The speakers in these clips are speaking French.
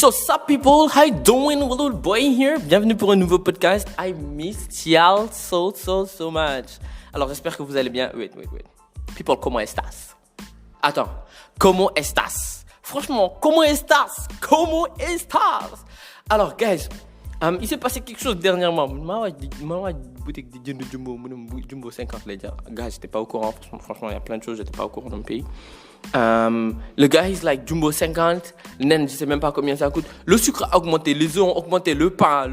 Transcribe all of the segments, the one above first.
So sup people, how you doing? Little boy here. Bienvenue pour un nouveau podcast. I missed y'all so much. Alors j'espère que vous allez bien. Wait. People, ¿cómo estás? Attends, ¿cómo estás? Franchement, ¿cómo estás? ¿Cómo estás? Alors guys, il s'est passé quelque chose dernièrement. Ma boutique de Jumbo 50 les gars. Guys, j'étais pas au courant. Franchement, il y a plein de choses, j'étais pas au courant dans le pays. Le gars, il like Jumbo 50. Nen, je sais même pas combien ça coûte. Le sucre a augmenté, les œufs ont augmenté, le pain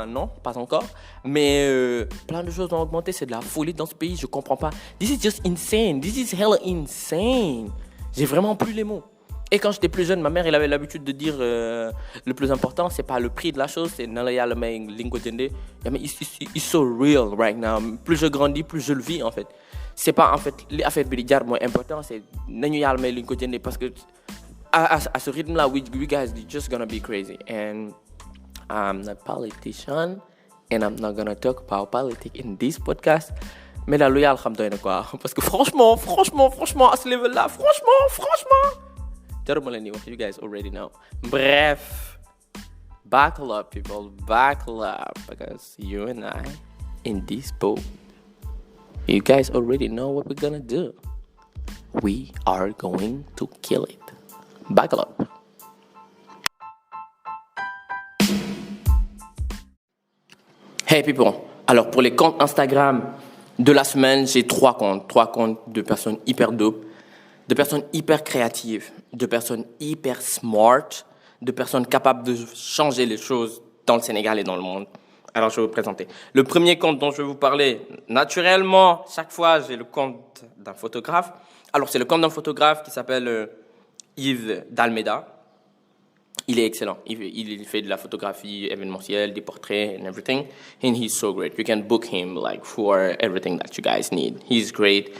non, pas encore. Mais plein de choses ont augmenté, c'est de la folie dans ce pays, je comprends pas. This is just insane, this is hella insane. J'ai vraiment plus les mots. Et quand j'étais plus jeune, ma mère, elle avait l'habitude de dire le plus important, c'est pas le prix de la chose, c'est nalaya le main lingo jende. It's so real right now. Plus je grandis, plus je le vis en fait. C'est pas en fait l'affaire bi di jar mooy important, c'est nañu yàlla may lingo jende parce que à ce rythme là, we guys are just gonna be crazy. And I'm not a politician and I'm not gonna talk about politics in this podcast. Mais là, lu yàlla xam doy na quoi. Parce que franchement, à ce level là, franchement. You guys already know. Bref, buckle up, people, buckle up, because you and I, in this boat, you guys already know what we're gonna do. We are going to kill it. Buckle up. Hey, people. Alors, pour les comptes Instagram de la semaine, j'ai trois comptes de personnes hyper dope. De personnes hyper créatives, de personnes hyper smart, de personnes capables de changer les choses dans le Sénégal et dans le monde. Alors, je vais vous présenter. Le premier compte dont je vais vous parler, naturellement, chaque fois, j'ai le compte d'un photographe. Alors, c'est le compte d'un photographe qui s'appelle Yves Dalmeda. Il est excellent. Il fait de la photographie événementielle, des portraits and everything. And he's so great. You can book him like for everything that you guys need. He's great.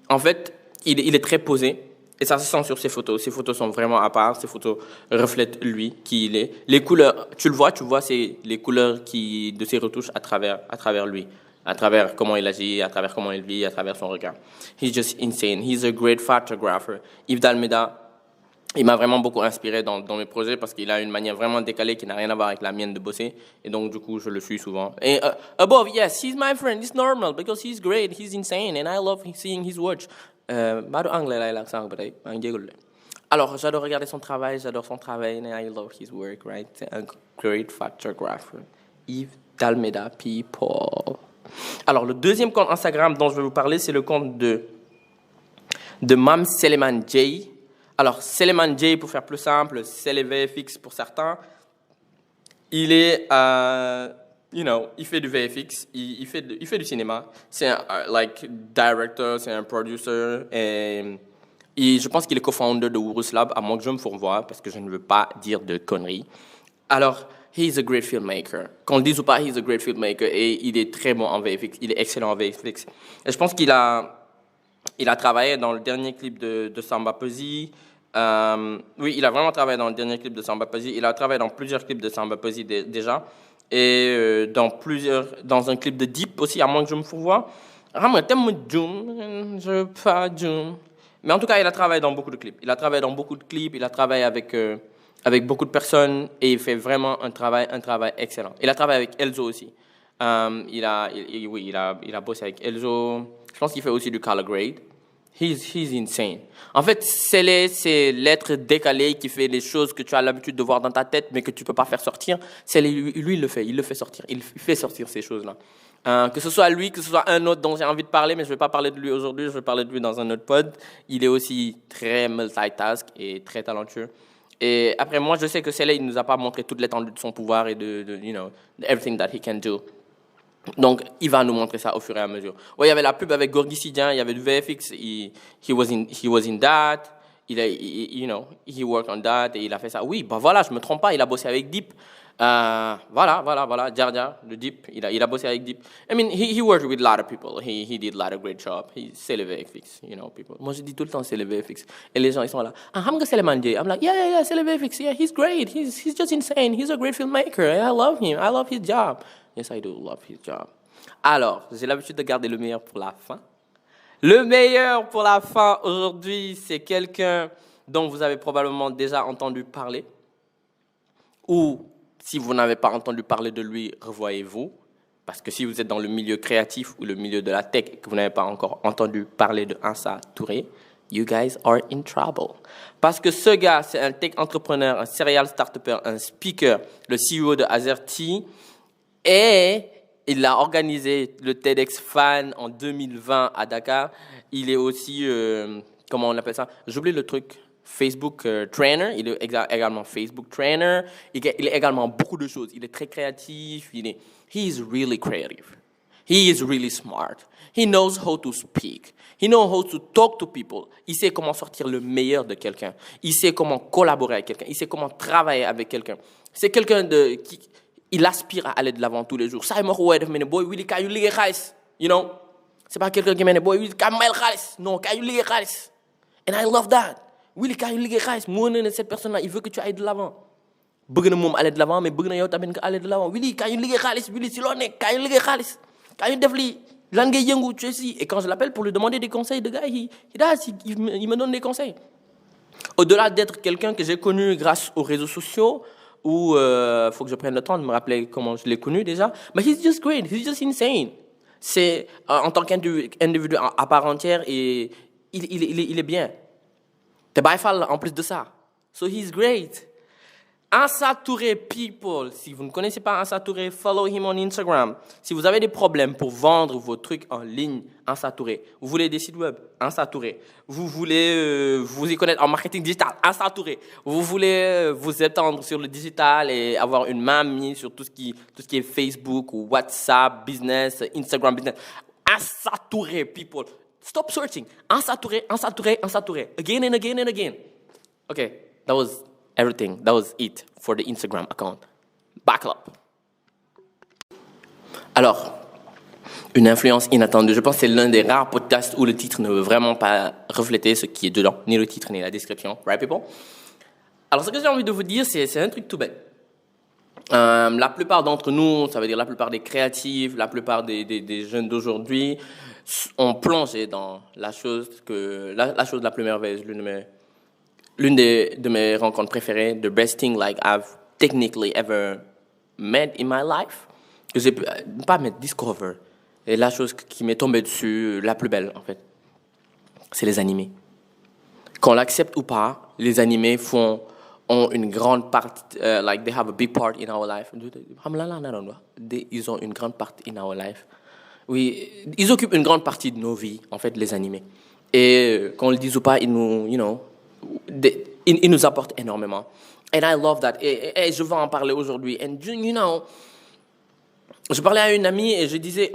En fait, il est très posé et ça se sent sur ses photos. Ses photos sont vraiment à part. Ses photos reflètent lui, qui il est. Les couleurs, tu vois, c'est les couleurs de ses retouches à travers lui, à travers comment il agit, à travers comment il vit, à travers son regard. He's just insane. He's a great photographer. Yves Dalmeda, il m'a vraiment beaucoup inspiré dans mes projets parce qu'il a une manière vraiment décalée qui n'a rien à voir avec la mienne de bosser. Et donc, du coup, je le suis souvent. Et above, yes, he's my friend. It's normal because he's great. He's insane. And I love seeing his work. Alors, j'adore regarder son travail. And I love his work, right? A great photographer. Yves Dalmeda, people. Alors, le deuxième compte Instagram dont je vais vous parler, c'est le compte de Mam Seleman J. Alors, Seleman J, pour faire plus simple, c'est les VFX pour certains. Il est, il fait du VFX, il fait du cinéma. C'est un director, c'est un producer. Et je pense qu'il est co-founder de Wurus Lab, à moins que je me fourvoie, parce que je ne veux pas dire de conneries. Alors, he's a great filmmaker. Qu'on le dise ou pas, he's a great filmmaker. Et il est très bon en VFX, il est excellent en VFX. Et je pense qu'il a travaillé dans le dernier clip de Samba Peuzzi. Oui, il a vraiment travaillé dans le dernier clip de Samba Peuzzi. Il a travaillé dans plusieurs clips de Samba Peuzzi déjà. Et dans un clip de Deep aussi, à moins que je me fourvoie. Mais en tout cas, il a travaillé dans beaucoup de clips. Il a travaillé avec beaucoup de personnes et il fait vraiment un travail excellent. Il a travaillé avec Elzo aussi. Il a bossé avec Elzo. Je pense qu'il fait aussi du color grade. He's insane. En fait, c'est l'être décalé qui fait les choses que tu as l'habitude de voir dans ta tête, mais que tu peux pas faire sortir. Lui, il le fait sortir. Il fait sortir ces choses-là. Que ce soit lui, que ce soit un autre dont j'ai envie de parler, mais je vais pas parler de lui aujourd'hui, je vais parler de lui dans un autre pod. Il est aussi très multitask et très talentueux. Et après, moi, je sais que il nous a pas montré toute l'étendue de son pouvoir et de everything that he can do. Donc, il va nous montrer ça au fur et à mesure. Ouais, il y avait la pub avec Gorgui Sidien, il y avait du VFX, he was in that, he worked on that, et il a fait ça. Oui, bah voilà, je me trompe pas, il a bossé avec Deep. Voilà, Jar Jar, le Deep, il a bossé avec Deep. I mean, he worked with a lot of people, he did a lot of great job. C'est le VFX, people. Moi, je dis tout le temps, c'est le VFX. Et les gens, ils sont là, c'est le Mandé. I'm like, yeah, c'est le VFX, yeah, he's great, he's just insane, he's a great filmmaker, I love him, I love his job. Yes, I do love his job. Alors, j'ai l'habitude de garder le meilleur pour la fin. Le meilleur pour la fin aujourd'hui, c'est quelqu'un dont vous avez probablement déjà entendu parler. ou si vous n'avez pas entendu parler de lui, revoyez-vous. Parce que si vous êtes dans le milieu créatif ou le milieu de la tech et que vous n'avez pas encore entendu parler de Ansa Touré, you guys are in trouble. Parce que ce gars, c'est un tech entrepreneur, un serial startupper, un speaker, le CEO de Azerty, et il a organisé le TEDx Fan en 2020 à Dakar. Il est aussi, comment on appelle ça? J'oublie le truc. Facebook trainer. Il est également Facebook trainer. Il est également beaucoup de choses. Il est très créatif. He is really creative. He is really smart. He knows how to speak. He knows how to talk to people. Il sait comment sortir le meilleur de quelqu'un. Il sait comment collaborer avec quelqu'un. Il sait comment travailler avec quelqu'un. C'est quelqu'un qui il aspire à aller de l'avant tous les jours. Ça, il m'a dit, boy, Willy, quand il ligue khalis, you know? C'est pas quelqu'un qui m'a dit, boy, Willy, quand il khalis. Non, quand il ligue khalis. And I love that. Willy, quand il ligue khalis, moi, cette personne-là, il veut que tu ailles de l'avant. Bëgg na moom aller de l'avant, mais bëgg na yow tamit nga aller de l'avant. Willy, quand il ligue khalis, Willy, si l'on est, quand il ligue khalis, quand il def li, lan ngay yëngu, tu sais. Et quand je l'appelle pour lui demander des conseils, de gars, il me donne des conseils. Au-delà d'être quelqu'un que j'ai connu grâce aux réseaux sociaux, où faut que je prenne le temps de me rappeler comment je l'ai connu déjà. Mais he's just great, he's just insane. C'est en tant qu'individu à part entière et il est bien. T'es baïfal en plus de ça. So he's great. Ansa Touré people, si vous ne connaissez pas Ansa Touré, follow him on Instagram. Si vous avez des problèmes pour vendre vos trucs en ligne, Ansa Touré. Vous voulez des sites web, Ansa Touré. Vous voulez vous y connaître en marketing digital, Ansa Touré. Vous voulez vous étendre sur le digital et avoir une main mise sur tout ce qui est Facebook ou WhatsApp, business, Instagram business. Ansa Touré people. Stop searching. Ansa Touré, Ansa Touré, Ansa Touré. Again and again and again. Okay, that was everything. That was it for the Instagram account. Back up. Alors, une influence inattendue. Je pense que c'est l'un des rares podcasts où le titre ne veut vraiment pas refléter ce qui est dedans, ni le titre, ni la description. Right, people? Alors, ce que j'ai envie de vous dire, c'est un truc tout bête. La plupart d'entre nous, ça veut dire la plupart des créatifs, la plupart des jeunes d'aujourd'hui, ont plongé dans la chose la plus merveilleuse, l'une de mes rencontres préférées, the best thing like I've technically ever met in my life, que j'ai pas met discover, et la chose qui m'est tombée dessus, la plus belle en fait, c'est les animés. Qu'on l'accepte ou pas, les animés ont une grande partie, like they have a big part in our life. Ils ont une grande partie in our life. Oui, ils occupent une grande partie de nos vies, en fait, les animés. Et qu'on le dise ou pas, ils nous apportent énormément. And I love that. Et je vais en parler aujourd'hui. And you know, je parlais à une amie et je disais...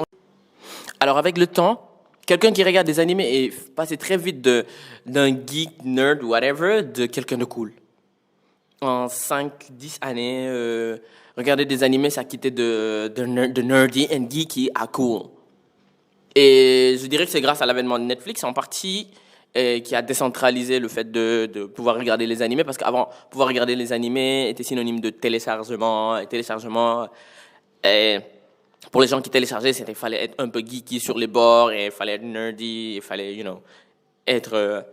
Alors, avec le temps, quelqu'un qui regarde des animés est passé très vite d'un geek, nerd, whatever, de quelqu'un de cool. En 5-10 années, regarder des animés, ça quittait de nerdy and geeky à cool. Et je dirais que c'est grâce à l'avènement de Netflix en partie qui a décentralisé le fait de pouvoir regarder les animés, parce qu'avant, pouvoir regarder les animés était synonyme de téléchargement. Et téléchargement, pour les gens qui téléchargeaient, il fallait être un peu geeky sur les bords, et il fallait être nerdy, il fallait, être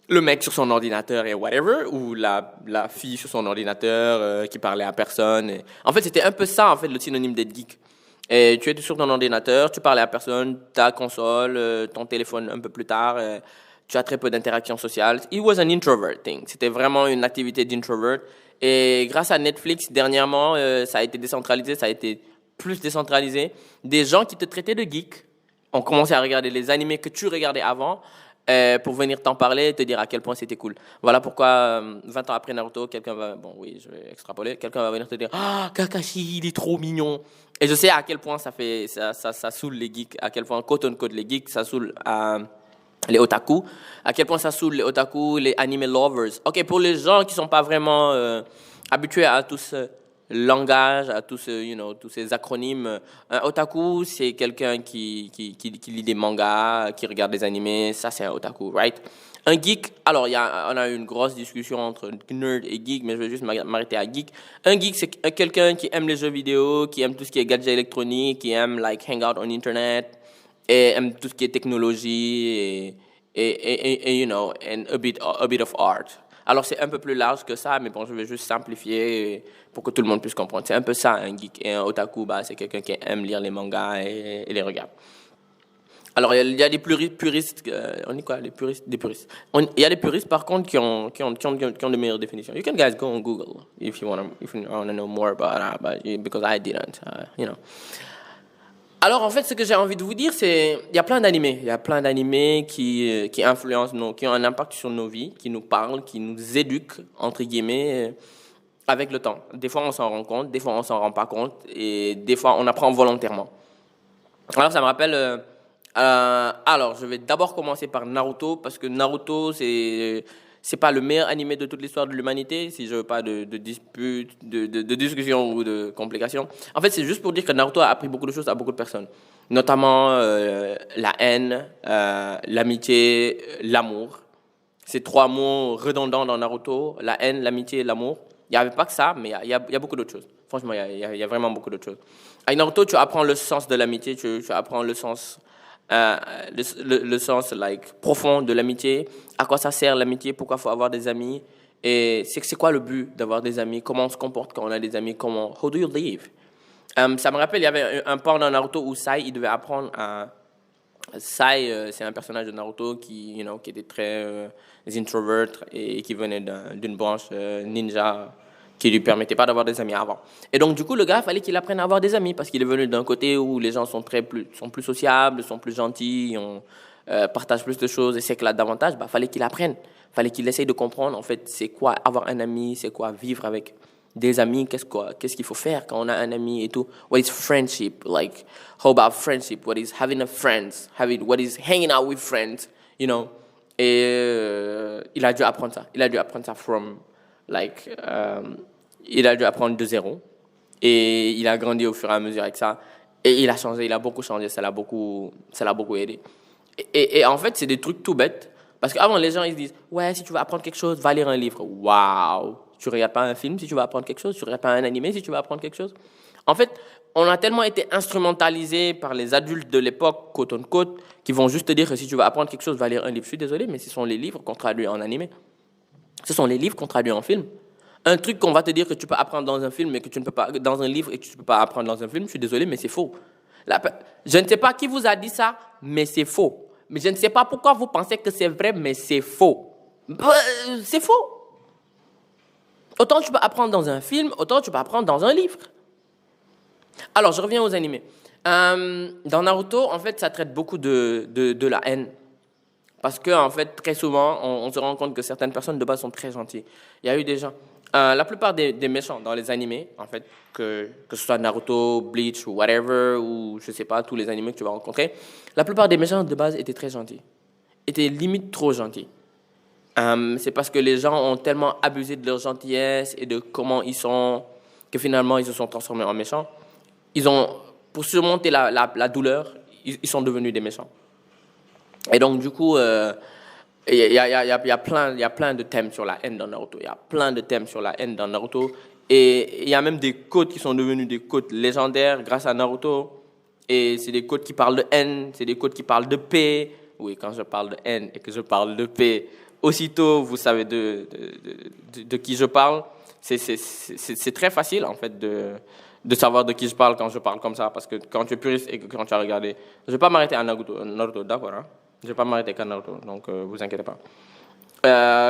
le mec sur son ordinateur et whatever, ou la fille sur son ordinateur qui parlait à personne. En fait, c'était un peu ça, en fait, le synonyme d'être geek. Et tu étais sur ton ordinateur, tu parlais à personne, ta console, ton téléphone un peu plus tard, tu as très peu d'interactions sociales. It was an introvert thing. C'était vraiment une activité d'introvert. Et grâce à Netflix, dernièrement, ça a été décentralisé, ça a été plus décentralisé. Des gens qui te traitaient de geek ont commencé à regarder les animés que tu regardais avant pour venir t'en parler et te dire à quel point c'était cool. Voilà pourquoi, 20 ans après Naruto, quelqu'un va venir te dire « Ah, Kakashi, il est trop mignon !» Et je sais à quel point ça saoule les geeks, à quel point, quote unquote, les geeks, ça saoule les otaku, à quel point ça saoule les otaku, les anime lovers. Ok, pour les gens qui sont pas vraiment habitués à tout ce langage, à tous ces acronymes, un otaku, c'est quelqu'un qui lit des mangas, qui regarde des animés, ça c'est un otaku, right? Un geek, alors on a eu une grosse discussion entre nerd et geek, mais je vais juste m'arrêter à geek. Un geek, c'est quelqu'un qui aime les jeux vidéo, qui aime tout ce qui est gadget électronique, qui aime hang out on internet, et aime tout ce qui est technologie, et and a bit of art. Alors, c'est un peu plus large que ça, mais bon, je vais juste simplifier pour que tout le monde puisse comprendre. C'est un peu ça, un geek. Et un otaku, c'est quelqu'un qui aime lire les mangas et les regarde. Alors, il y a des puristes, on dit quoi, les puristes, des puristes. Il y a des puristes, par contre, qui ont de meilleures définitions. You can guys go on Google if you want to know more about that, because I didn't, you know. Alors, en fait, ce que j'ai envie de vous dire, c'est il y a plein d'animés. Il y a plein d'animés qui influencent, qui ont un impact sur nos vies, qui nous parlent, qui nous éduquent, entre guillemets, avec le temps. Des fois, on s'en rend compte, des fois, on s'en rend pas compte, et des fois, on apprend volontairement. Alors, ça me rappelle... alors, je vais d'abord commencer par Naruto, parce que Naruto, c'est pas le meilleur animé de toute l'histoire de l'humanité, si je veux pas de dispute, de discussion ou de complications. En fait, c'est juste pour dire que Naruto a appris beaucoup de choses à beaucoup de personnes, notamment la haine, l'amitié, l'amour. Ces trois mots redondants dans Naruto, la haine, l'amitié et l'amour. Il n'y avait pas que ça, mais il y a beaucoup d'autres choses. Franchement, il y a vraiment beaucoup d'autres choses. Avec Naruto, tu apprends le sens de l'amitié, tu apprends le sens... le sens profond de l'amitié, à quoi ça sert l'amitié, pourquoi il faut avoir des amis, et c'est quoi le but d'avoir des amis, comment on se comporte quand on a des amis, how do you live. Ça me rappelle, il y avait un part dans Naruto où Sai, il devait apprendre à... Sai, c'est un personnage de Naruto qui était très introvert et qui venait d'une branche ninja qui lui permettait pas d'avoir des amis avant. Et donc, du coup, le gars, il fallait qu'il apprenne à avoir des amis parce qu'il est venu d'un côté où les gens sont plus sociables, sont plus gentils, partagent plus de choses et s'éclatent davantage. Fallait qu'il apprenne. Fallait qu'il essaye de comprendre, en fait, c'est quoi avoir un ami, c'est quoi vivre avec des amis, qu'est-ce qu'il faut faire quand on a un ami et tout. What is friendship? Like, how about friendship? What is having a friends? What is hanging out with friends? You know? Et il a dû apprendre ça. Il a dû apprendre ça il a dû apprendre de zéro et il a grandi au fur et à mesure avec ça et il a changé, il a beaucoup changé, ça l'a beaucoup aidé et en fait c'est des trucs tout bêtes parce qu'avant les gens ils se disent ouais, si tu veux apprendre quelque chose va lire un livre. Waouh, tu regardes pas un film si tu veux apprendre quelque chose, tu regardes pas un animé si tu veux apprendre quelque chose. En fait on a tellement été instrumentalisé par les adultes de l'époque quote on quote qui vont juste te dire que si tu veux apprendre quelque chose va lire un livre. Je suis désolé mais ce sont les livres qu'on traduit en animé. Ce sont les livres qu'on traduit en film. Un truc qu'on va te dire que tu peux apprendre dans un film, mais que tu ne peux pas dans un livre et que tu ne peux pas apprendre dans un film, je suis désolé, mais c'est faux. Je ne sais pas qui vous a dit ça, mais c'est faux. Mais je ne sais pas pourquoi vous pensez que c'est vrai, mais c'est faux. C'est faux. Autant tu peux apprendre dans un film, autant tu peux apprendre dans un livre. Alors, je reviens aux animés. Dans Naruto, en fait, ça traite beaucoup de la haine. Parce que, en fait, très souvent, on se rend compte que certaines personnes de base sont très gentilles. Il y a eu des gens... la plupart des méchants dans les animés, en fait, que ce soit Naruto, Bleach ou whatever, ou je sais pas, tous les animés que tu vas rencontrer, la plupart des méchants de base étaient très gentils. Étaient limite trop gentils. C'est parce que les gens ont tellement abusé de leur gentillesse et de comment ils sont, que finalement, ils se sont transformés en méchants. Pour surmonter la douleur, ils sont devenus des méchants. Et donc, du coup, il y a plein de thèmes sur la haine dans Naruto. Il y a plein de thèmes sur la haine dans Naruto. Et il y a même des quotes qui sont devenues des quotes légendaires grâce à Naruto. Et c'est des quotes qui parlent de haine, c'est des quotes qui parlent de paix. Oui, quand je parle de haine et que je parle de paix, aussitôt, vous savez de qui je parle. C'est très facile, en fait, de savoir de qui je parle quand je parle comme ça. Parce que quand tu es puriste et que quand tu as regardé... Je ne vais pas m'arrêter à Naruto, d'accord, hein? Je ne vais pas m'arrêter qu'à Naruto, donc vous inquiétez pas.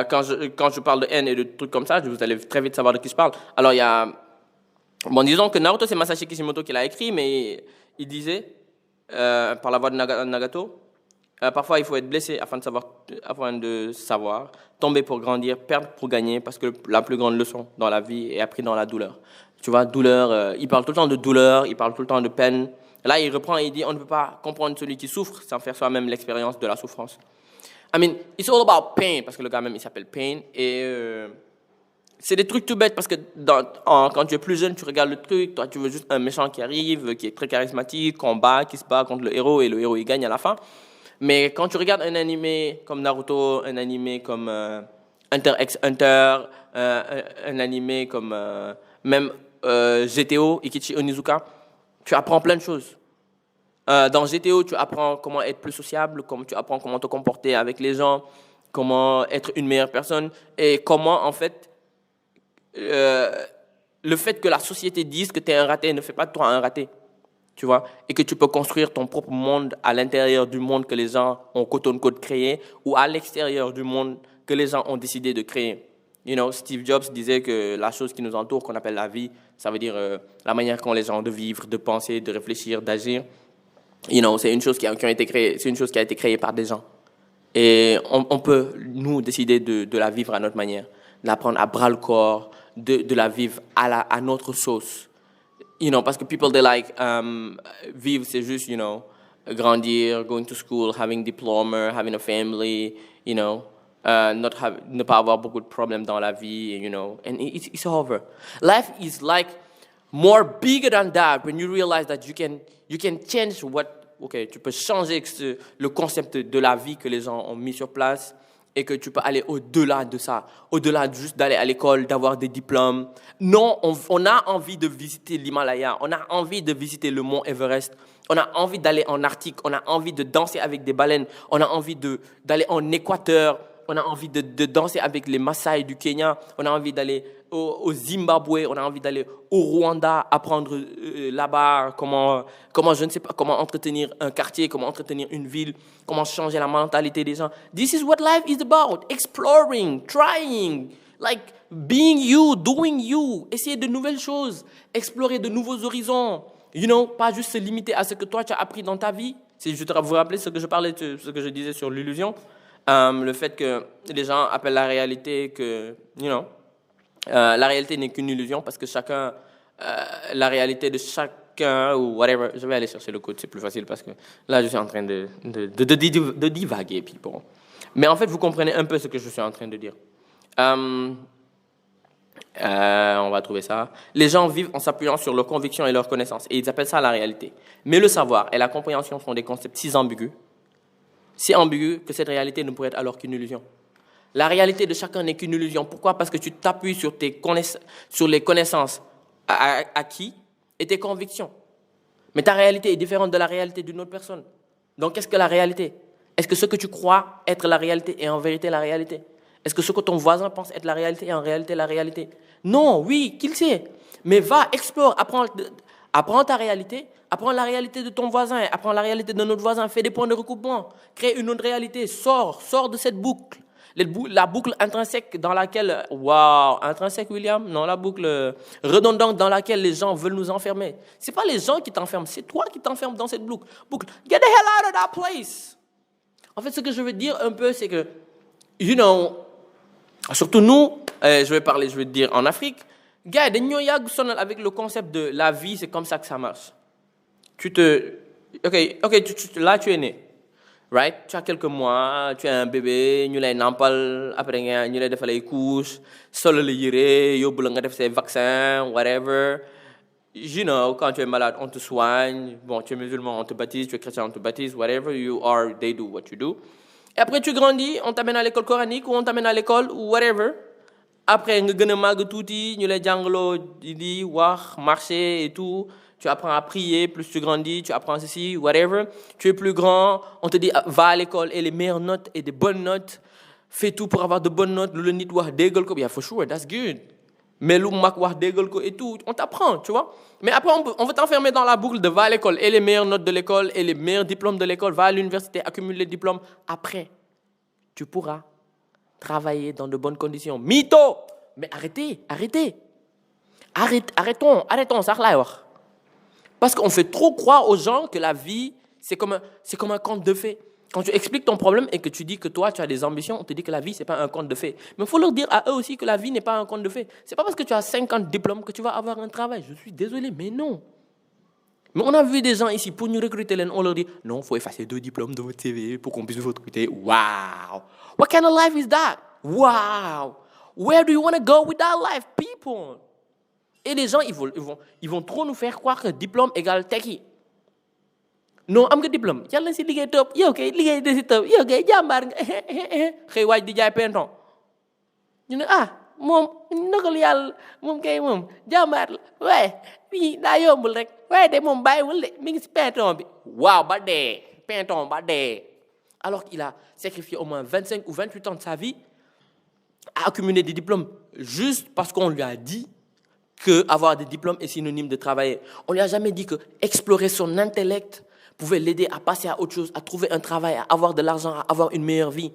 Quand je parle de haine et de trucs comme ça, vous allez très vite savoir de qui je parle. Alors, il y a... Bon, disons que Naruto, c'est Masashi Kishimoto qui l'a écrit, mais il disait, par la voix de Nagato, parfois il faut être blessé afin de savoir, tomber pour grandir, perdre pour gagner, parce que la plus grande leçon dans la vie est apprise dans la douleur. Tu vois, douleur, il parle tout le temps de douleur, il parle tout le temps de peine. Là, il reprend et il dit, on ne peut pas comprendre celui qui souffre sans faire soi-même l'expérience de la souffrance. I mean, it's all about pain, parce que le gars même, il s'appelle Pain. Et c'est des trucs tout bêtes, parce que quand tu es plus jeune, tu regardes le truc, toi, tu veux juste un méchant qui arrive, qui est très charismatique, qui se bat contre le héros, et le héros, il gagne à la fin. Mais quand tu regardes un animé comme Naruto, un animé comme Hunter x Hunter, un animé comme même GTO, Ikichi Onizuka, tu apprends plein de choses. Dans GTO, tu apprends comment être plus sociable, tu apprends comment te comporter avec les gens, comment être une meilleure personne et comment, en fait, le fait que la société dise que tu es un raté ne fait pas de toi un raté, tu vois, et que tu peux construire ton propre monde à l'intérieur du monde que les gens ont quote-unquote créé ou à l'extérieur du monde que les gens ont décidé de créer. You know, Steve Jobs disait que la chose qui nous entoure, qu'on appelle la vie, ça veut dire la manière qu'ont les gens de vivre, de penser, de réfléchir, d'agir. You know, c'est une chose qui a été créée, c'est une chose qui a été créée par des gens. Et on peut, nous, décider de la vivre à notre manière, de la prendre à bras-le-corps, de la vivre à notre sauce. You know, parce que people, they like, vivre, c'est juste, you know, grandir, going to school, having diploma, having a family, you know, ne pas avoir beaucoup de problèmes dans la vie, you know, and it's over. Life is like more bigger than that when you realize that you can change tu peux changer le concept de la vie que les gens ont mis sur place et que tu peux aller au-delà de ça, au-delà de juste d'aller à l'école, d'avoir des diplômes. Non, on a envie de visiter l'Himalaya, on a envie de visiter le mont Everest, on a envie d'aller en Arctique, on a envie de danser avec des baleines, on a envie d'aller en Équateur, on a envie de danser avec les Maasai du Kenya, on a envie d'aller au Zimbabwe, on a envie d'aller au Rwanda, apprendre là-bas comment, je ne sais pas, comment entretenir un quartier, comment entretenir une ville, comment changer la mentalité des gens. This is what life is about. Exploring, trying, like being you, doing you, essayer de nouvelles choses, explorer de nouveaux horizons. You know, pas juste se limiter à ce que toi tu as appris dans ta vie. Si je te vous rappelez ce que je disais sur l'illusion, le fait que les gens appellent la réalité que, you know, la réalité n'est qu'une illusion parce que la réalité de chacun ou whatever, je vais aller chercher le code, c'est plus facile parce que là je suis en train de divaguer, people. Mais en fait, vous comprenez un peu ce que je suis en train de dire. On va trouver ça. Les gens vivent en s'appuyant sur leurs convictions et leurs connaissances et ils appellent ça la réalité. Mais le savoir et la compréhension sont des concepts si ambigus que cette réalité ne pourrait être alors qu'une illusion. La réalité de chacun n'est qu'une illusion. Pourquoi? Parce que tu t'appuies sur les connaissances acquises et tes convictions. Mais ta réalité est différente de la réalité d'une autre personne. Donc, qu'est-ce que la réalité? Est-ce que ce que tu crois être la réalité est en vérité la réalité? Est-ce que ce que ton voisin pense être la réalité est en réalité la réalité? Non, oui, qu'il sait. Mais va, explore, apprends ta réalité, apprends la réalité de ton voisin, apprends la réalité de notre voisin, fais des points de recoupement, crée une autre réalité, sors de cette boucle. La boucle intrinsèque dans laquelle, intrinsèque William? Non, la boucle redondante dans laquelle les gens veulent nous enfermer. Ce n'est pas les gens qui t'enferment, c'est toi qui t'enfermes dans cette boucle. Get the hell out of that place! En fait, ce que je veux dire un peu, c'est que, you know, surtout nous, je vais te dire en Afrique, gars, dañoo yàgg sonal avec le concept de la vie, c'est comme ça que ça marche. Là tu es né. Right? Tu as quelques mois, tu es un bébé, ñu lay nampal, après ñu lay defal ay couches, solo la yére, yóbbu la nga def ses vaccins, whatever. You know, quand tu es malade, on te soigne. Bon, tu es musulman, on te baptise, tu es chrétien, on te baptise, whatever you are, they do what you do. Et après tu grandis, on t'amène à l'école coranique ou on t'amène à l'école ou whatever. Après, nga gën a màgg tuuti, ñu lay jàngaloo di wax, marcher et tout. Tu apprends à prier, plus tu grandis, tu apprends ceci, whatever. Tu es plus grand, on te dit va à l'école et les meilleures notes et des bonnes notes. Fais tout pour avoir de bonnes notes. Lu la nit wax déggal ko, yeah, for sure, that's good. Mais lu mag wax déggal ko et tout, on t'apprend, tu vois. Mais après, on va t'enfermer dans la boucle de va à l'école et les meilleures notes de l'école et les meilleurs diplômes de l'école. Va à l'université, accumule les diplômes. Après, tu pourras travailler dans de bonnes conditions. Mytho! Mais arrêtons, ça laay wax. Parce qu'on fait trop croire aux gens que la vie, c'est comme un conte de fées. Quand tu expliques ton problème et que tu dis que toi, tu as des ambitions, on te dit que la vie, ce n'est pas un conte de fées. Mais il faut leur dire à eux aussi que la vie n'est pas un conte de fées. Ce n'est pas parce que tu as 50 diplômes que tu vas avoir un travail. Je suis désolé, mais non. Mais on a vu des gens ici, pour nous recruter, on leur dit, non, il faut effacer 2 diplômes de votre CV pour qu'on puisse vous recruter. Wow! What kind of life is that? Wow! Where do you want to go with that life, people? Et les gens, ils vont trop nous faire croire que diplôme égale tekki. Non, am nga diplôme yàlla si liggéey topp yow kay liggéey de si topp yow kay jàmbaar nga xëy waaj di jaay penton ñu ne moom ndogal yàlla moom kay moom jàmbaar la waaye fii daa yombul rek waaye de moom bàyyiwul de mi ngi si penton bi waaw ba dee penton ba dee alors qu'il a sacrifié au moins 25 ou 28 ans de sa vie à accumuler des diplômes juste parce qu'on lui a dit qu'avoir des diplômes est synonyme de travailler. On ne lui a jamais dit que explorer son intellect pouvait l'aider à passer à autre chose, à trouver un travail, à avoir de l'argent, à avoir une meilleure vie.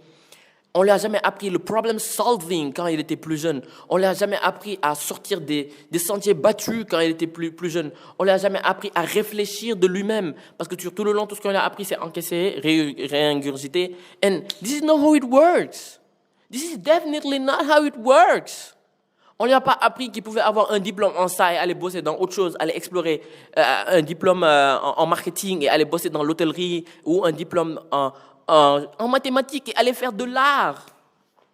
On ne lui a jamais appris le problem solving quand il était plus jeune. On ne lui a jamais appris à sortir des sentiers battus quand il était plus jeune. On ne lui a jamais appris à réfléchir de lui-même. Parce que tout le long, tout ce qu'on lui a appris, c'est encaisser, réingurgiter. And this is not how it works. This is definitely not how it works. On ne lui a pas appris qu'il pouvait avoir un diplôme en ça et aller bosser dans autre chose, aller explorer un diplôme en marketing et aller bosser dans l'hôtellerie ou un diplôme en mathématiques et aller faire de l'art.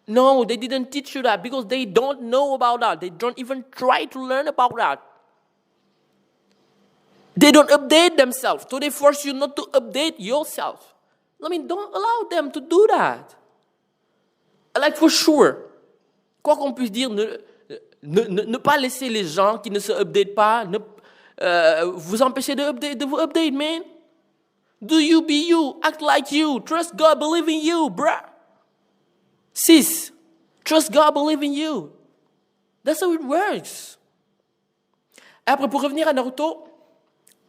No, they didn't teach you that because they don't know about that. They don't even try to learn about that. They don't update themselves, so they force you not to update yourself. I mean, don't allow them to do that. Like for sure, quoi qu'on puisse dire, ne pas laisser les gens qui ne se updatent pas vous empêcher de vous update, man. Do you be you, act like you, trust God, believe in you, bruh. 6. Trust God, believe in you. That's how it works. Après, pour revenir à Naruto,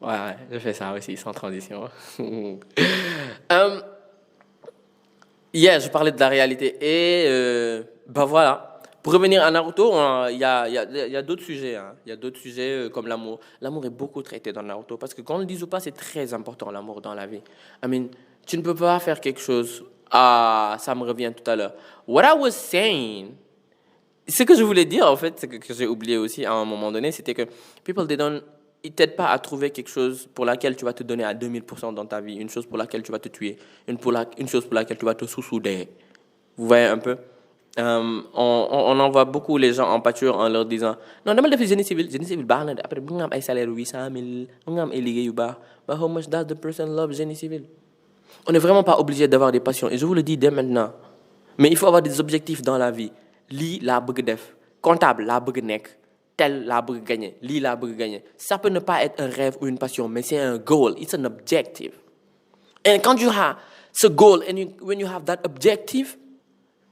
ouais, je fais ça aussi, sans transition. Je parlais de la réalité. Et voilà. Pour revenir à Naruto, il y a d'autres sujets. Hein. Il y a d'autres sujets comme l'amour. L'amour est beaucoup traité dans Naruto parce que qu'on le dise ou pas, c'est très important l'amour dans la vie. I mean, tu ne peux pas faire quelque chose. Ça me revient tout à l'heure. What I was saying, ce que je voulais dire en fait, c'est que j'ai oublié aussi à un moment donné, c'était que people ils t'aident pas à trouver quelque chose pour laquelle tu vas te donner à 2000% dans ta vie, une chose pour laquelle tu vas te tuer, une chose pour laquelle tu vas te sous-souder. Vous voyez un peu? On envoie beaucoup les gens en pâture en leur disant non dama def génie civil baax na de après bu nga am ay salaire 800 000 bu nga am ay liggéey yu baax but how much does the person love génie civil? On n'est vraiment pas obligé d'avoir des passions et je vous le dis dès maintenant, mais il faut avoir des objectifs dans la vie. Lii laa bëgg def, comptable laa bëgg nekk, tel laa bëgg gagner, lii laa bëgg gagner. Ça peut ne pas être un rêve ou une passion, mais c'est un goal, it's an objective. And quand you have ce goal and when you have that objective,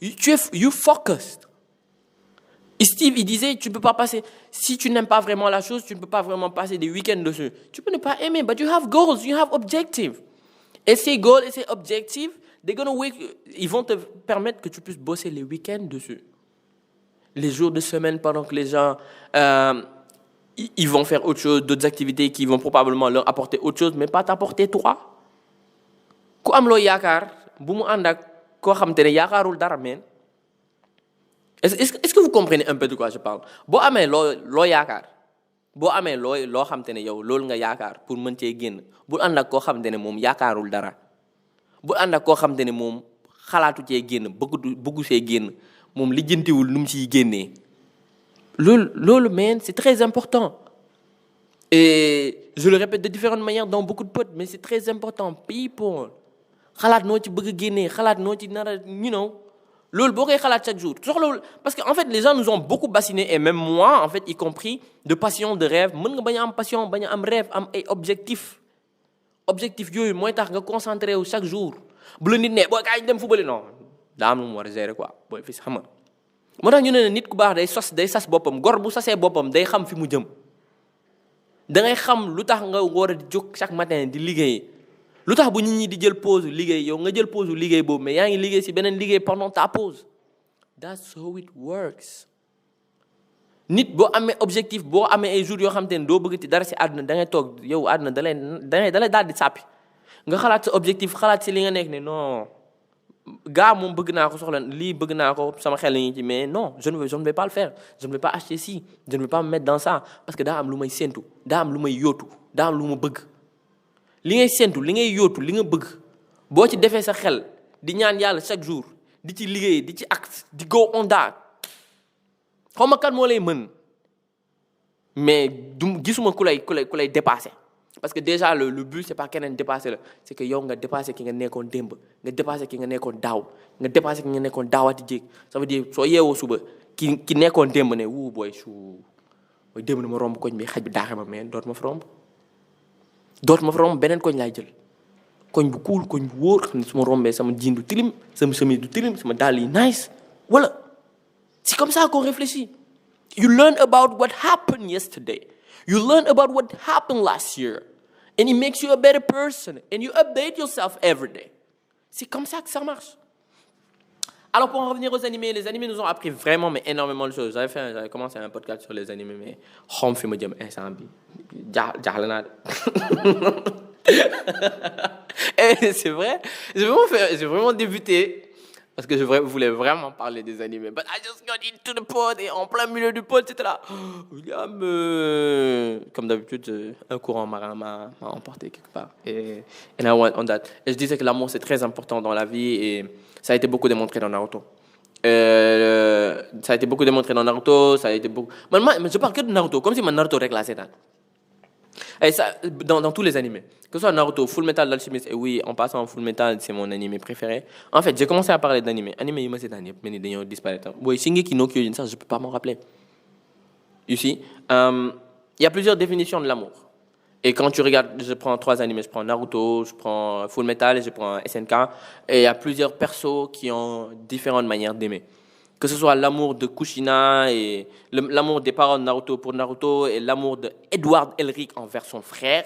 you focused. Et Steve, il disait, tu ne peux pas passer, si tu n'aimes pas vraiment la chose, tu ne peux pas vraiment passer des week-ends dessus. Tu peux ne pas aimer, but you have goals, you have objectives. Et ces goals et ces objectifs, ils vont te permettre que tu puisses bosser les week-ends dessus. Les jours de semaine, pendant que les gens, ils vont faire autre chose, d'autres activités qui vont probablement leur apporter autre chose, mais pas t'apporter toi. Ku am lo yaakaar, bu mu ànd ak koo xam te ne yaakaarul dara meen. Est-ce que vous comprenez un peu de quoi je parle? Boo amee loo yaakaar, boo amee loo xam te ne yow loolu nga yaakaar pour mën cee génn, bul ànd ak koo xam te ne moom yaakaarul dara. Bul ànd ak koo xam te ne moom xalaatu cee génn, bëggu see génn, moom lijjantiwul nu mu ciy génnee. Loolu man, c'est très important. Et je le répète de différentes manières dans beaucoup de potes, mais c'est très important. People. Xalaat noo ci bëgg a génnee, xalaat noo ci nar a, loolu boo koy xalaat chaque jour. Parce qu'en fait, les gens nous ont beaucoup bassinés, et même moi, en fait, y compris, de passion, de rêve. Mën nga bañ a am passion, bañ a am rêve, am ay objectif. Objectif yooyu mooy tax nga concentré wu chaque jour. Bu la nit ne booy kaay dem fubali non daa am lu mu war a gérer quoi booy fii xam nga. moo tax ñu ne nit ku baax day sas boppam gor bu sasee boppam day xam fi mu jëm. da ngay xam lu tax nga war a di jóg chaque matin di liggéey. lu tax bu nit ñi di jël pause liggéey yow nga jël pause liggéey boobu mais yaa ngi liggéey si beneen liggéey pendant ta pause. That's how it works. nit boo amee objectif boo amee ay jours yoo xam te ne doo bëgg ci dara si àdduna da ngay toog yow àdduna da lay daal di sàppi nga xalaat sa objectif xalaat si li nga nekk ne non gars moom bëgg naa ko soxla lii bëgg naa ko sama xel la ñu ci mais non je ne vais pas le faire je ne vais pas acheter ci je ne vais pas me mettre dans ça parce que daa am lu may séntu daa am lu may yóotu daa am lu ma bëgg. li ngay séntu li ngay yóotu li nga bëgg boo ci defee sa xel di ñaan yàlla chaque jour di ci liggéey di ci acte di go on that xaw ma kan moo lay mën mais gisuma ku lay dépassé parce que déjà le but c'est pas keneen dépassé la c'est que yow nga dépassé ki nga nekkoon démb nga dépassé ki nga nekkoon daaw nga dépassé ki nga nekkoon daawati jéeg ça veut dire soo yeewoo suba ki nekkoon démb ne wuu booy démb na ma romb koñ bi xaj bi daaxe ma mais doot ma fa romb beneen koñ laay jël koñ bu cool koñ bu wóor xam ne su ma rombee sama jean du tilim sama chemise du tilim sama dàll yi nice voilà c'est comme ça qu'on réfléchit. You learn about what happened yesterday. You learn about what happened last year. And it makes you a better person. And you update yourself every day. C'est comme ça que ça marche. Alors pour en revenir aux animés, les animés nous ont appris vraiment mais énormément de choses. J'avais commencé un podcast sur les animés, mais xom fi ma jëm instant bi jaaxle naa de. Et c'est vrai, j'ai vraiment débuté parce que je voulais vraiment parler des animés. But I just got into the pod et en plein milieu du pod, c'était là. William, comme d'habitude, un courant marin m'a emporté quelque part. Et I went on that. Et je disais que l'amour c'est très important dans la vie et ça a été beaucoup démontré dans Naruto. Ça a été beaucoup démontré dans Naruto, ça a été beaucoup. Mais je parle que de Naruto, comme si Naruto règle la sétane. Et ça, dans tous les animés, que ce soit Naruto, Full Metal Alchemist, et oui, en passant en Full Metal, c'est mon animé préféré. En fait, j'ai commencé à parler d'animé. Animé, c'est un animé, mais ils ont disparu. Oui, Shingeki no Kyojin, ça, je peux pas m'en rappeler. You see, il y a plusieurs définitions de l'amour. Et quand tu regardes, je prends 3 animés, je prends Naruto, je prends Full Metal et je prends SNK. Et il y a plusieurs persos qui ont différentes manières d'aimer. Que ce soit l'amour de Kushina et l'amour des parents de Naruto pour Naruto et l'amour de Edward Elric envers son frère,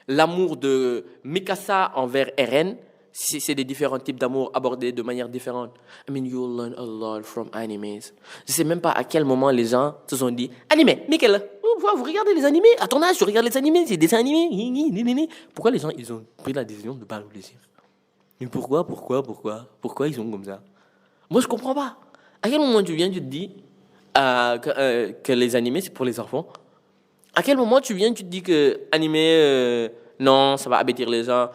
l'amour de Mikasa envers Eren, c'est des différents types d'amour abordés de manière différente. I mean, you'll learn a lot from animes. Je sais même pas à quel moment les gens se sont dit animé, Michael, vous regardez les animés, à ton âge, tu regardes les animés, c'est des dessins animés. Pourquoi les gens ils ont pris la décision de ne pas le plaisir? Mais pourquoi ils sont comme ça? Moi, je comprends pas. À quel moment tu viens, tu te dis que les animés, c'est pour les enfants? À quel moment tu viens, tu te dis que animé, non, ça va abêtir les gens?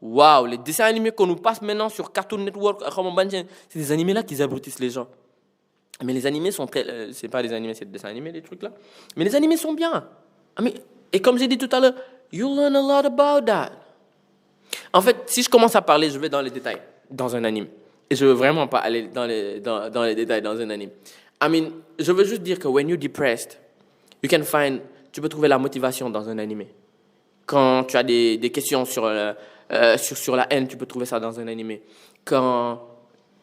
Waouh, les dessins animés qu'on nous passe maintenant sur Cartoon Network, c'est des animés-là qui abrutissent les gens. Mais les animés sont très... c'est pas des animés, c'est des dessins animés, les trucs-là. Mais les animés sont bien. Et comme j'ai dit tout à l'heure, you learn a lot about that. En fait, si je commence à parler, je vais dans les détails, dans un anime. Et je veux vraiment pas aller dans les détails dans un anime. Je veux juste dire que when you're depressed, tu peux trouver la motivation dans un anime. Quand tu as des questions sur la haine, tu peux trouver ça dans un anime. Quand,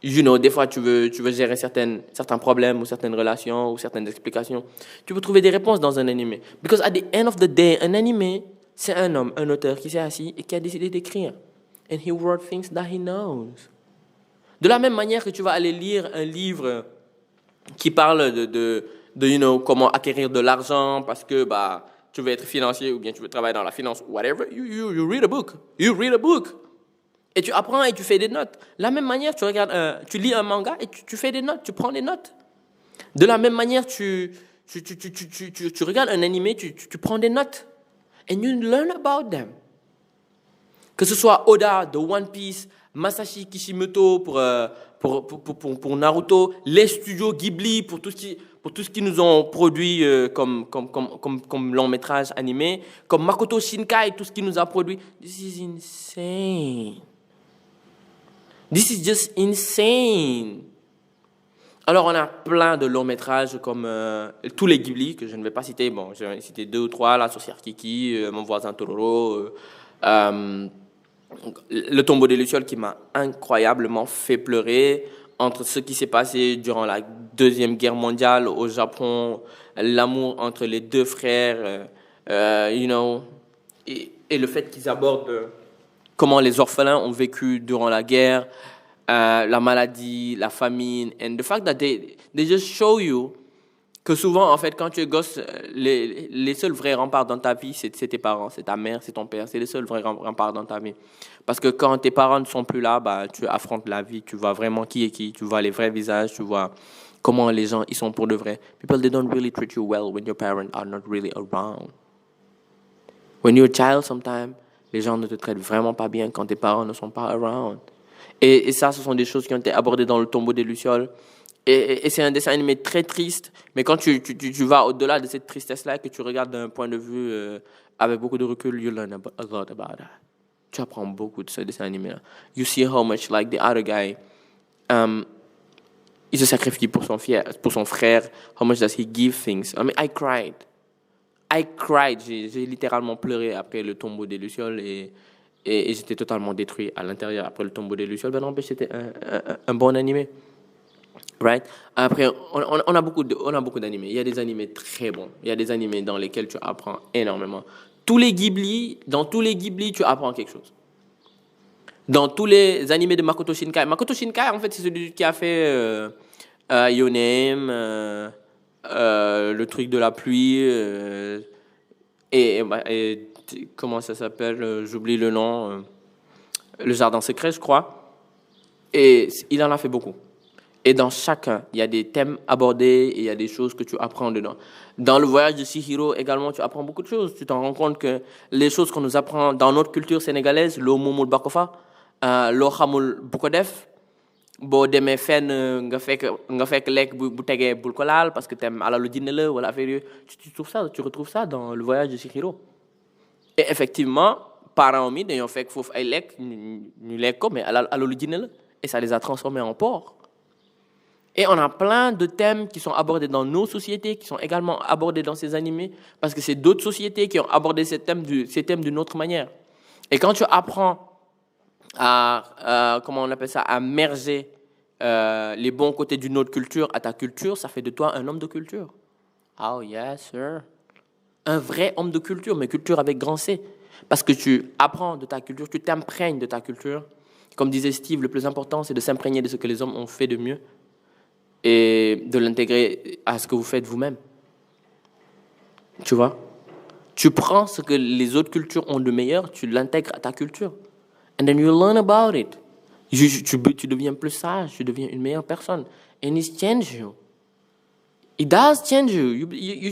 des fois tu veux gérer certains problèmes ou certaines relations ou certaines explications, tu peux trouver des réponses dans un anime. Because at the end of the day, un anime, c'est un homme, un auteur qui s'est assis et qui a décidé d'écrire. And he wrote things that he knows. De la même manière que tu vas aller lire un livre qui parle de comment acquérir de l'argent parce que tu veux être financier ou bien tu veux travailler dans la finance, whatever, you read a book. You read a book. Et tu apprends et tu fais des notes. De la même manière, tu lis un manga et tu fais des notes, tu prends des notes. De la même manière, tu regardes un animé, tu prends des notes. And you learn about them. Que ce soit Oda de One Piece, Masashi Kishimoto pour Naruto, les studios Ghibli pour tout ce qui nous ont produit comme long métrage animé, comme Makoto Shinkai, tout ce qui nous a produit. This is insane. This is just insane. Alors on a plein de longs métrages comme tous les Ghibli que je ne vais pas citer. Bon, je vais citer 2 ou 3 là, Sorcière Kiki, Mon voisin Totoro. Le tombeau des Lucioles qui m'a incroyablement fait pleurer entre ce qui s'est passé durant la Deuxième Guerre mondiale au Japon, l'amour entre les 2 frères, et le fait qu'ils abordent comment les orphelins ont vécu durant la guerre, la maladie, la famine, and the fact that they just show you que souvent, en fait, quand tu es gosse, les seuls vrais remparts dans ta vie, c'est tes parents, c'est ta mère, c'est ton père, c'est les seuls vrais remparts dans ta vie. Parce que quand tes parents ne sont plus là, tu affrontes la vie, tu vois vraiment qui est qui, tu vois les vrais visages, tu vois comment les gens ils sont pour de vrai. People, they don't really treat you well when your parents are not really around. When you're a child, sometimes, les gens ne te traitent vraiment pas bien quand tes parents ne sont pas around. Et ça, ce sont des choses qui ont été abordées dans Le tombeau des Lucioles. Et c'est un dessin animé très triste, mais quand tu vas au-delà de cette tristesse-là et que tu regardes d'un point de vue avec beaucoup de recul, you learn a lot about that. Tu apprends beaucoup de ce dessin animé-là. You see how much, like the other guy, il se sacrifie pour son frère. How much does he give things? I cried. J'ai littéralement pleuré après Le tombeau des Lucioles et et j'étais totalement détruit à l'intérieur après le tombeau des Lucioles. Ben n'empêche, c'était un bon animé. Right? Après, on a beaucoup d'animés. Il y a des animés très bons. Il y a des animés dans lesquels tu apprends énormément. Dans tous les Ghibli, tu apprends quelque chose. Dans tous les animés de Makoto Shinkai. Makoto Shinkai, en fait, c'est celui qui a fait Your Name, le truc de la pluie, et comment ça s'appelle? J'oublie le nom. Le Jardin secret, je crois. Et il en a fait beaucoup. Et dans chacun, il y a des thèmes abordés et il y a des choses que tu apprends dedans. Dans le voyage de Chihiro également, tu apprends beaucoup de choses. Tu t'en rends compte que les choses qu'on nous apprend dans notre culture sénégalaise, lo mumul bakofa, lo xamul bu ko def, boo demee fenn nga fekk lekk bu tegee bul ko laal parce que t'aimes alalu jinne la wala affaire yooyu. Tu retrouves ça dans le voyage de Chihiro. Et effectivement, parents mi dañoo fekk foofu ay lekk ñu lekk ko mais alalu jinne la et ça les a transformés en porc. Et on a plein de thèmes qui sont abordés dans nos sociétés, qui sont également abordés dans ces animés, parce que c'est d'autres sociétés qui ont abordé ces thèmes d'une autre manière. Et quand tu apprends comment on appelle ça, à merger les bons côtés d'une autre culture à ta culture, ça fait de toi un homme de culture. Oh yes, sir. Un vrai homme de culture, mais culture avec grand C. Parce que tu apprends de ta culture, tu t'imprègnes de ta culture. Comme disait Steve, le plus important, c'est de s'imprégner de ce que les hommes ont fait de mieux et de l'intégrer à ce que vous faites vous-même. Tu vois? Tu prends ce que les autres cultures ont de meilleur, tu l'intègres à ta culture. And then you learn about it. Tu deviens plus sage, tu deviens une meilleure personne. And it changes you. It does change you.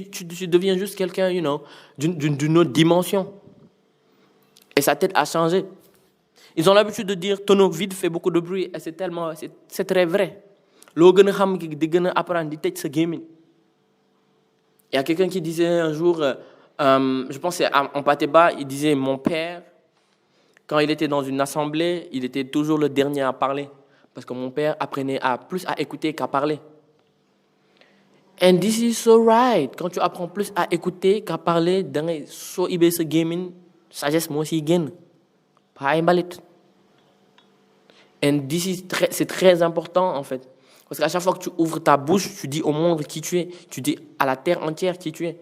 Tu deviens juste quelqu'un, you know, d'une autre dimension. Et ça t'aide à changer. Ils ont l'habitude de dire tonneau vide fait beaucoup de bruit. Et c'est très vrai. Loo gën a xam di gën a apprendre di tëj sa gémmiñ. Il y a quelqu'un qui disait un jour, je pense c'est en Patéba, il disait mon père, quand il était dans une assemblée, il était toujours le dernier à parler. Parce que mon père apprenait plus à écouter qu'à parler. And this is so right. Quand tu apprends plus à écouter qu'à parler, da ngay soo ibee sa gémmiñ sagesse moo siy génn. Pas ay mbalit. And c'est très important en fait. Parce qu'à chaque fois que tu ouvres ta bouche, tu dis au monde qui tu es. Tu dis à la terre entière qui tu es.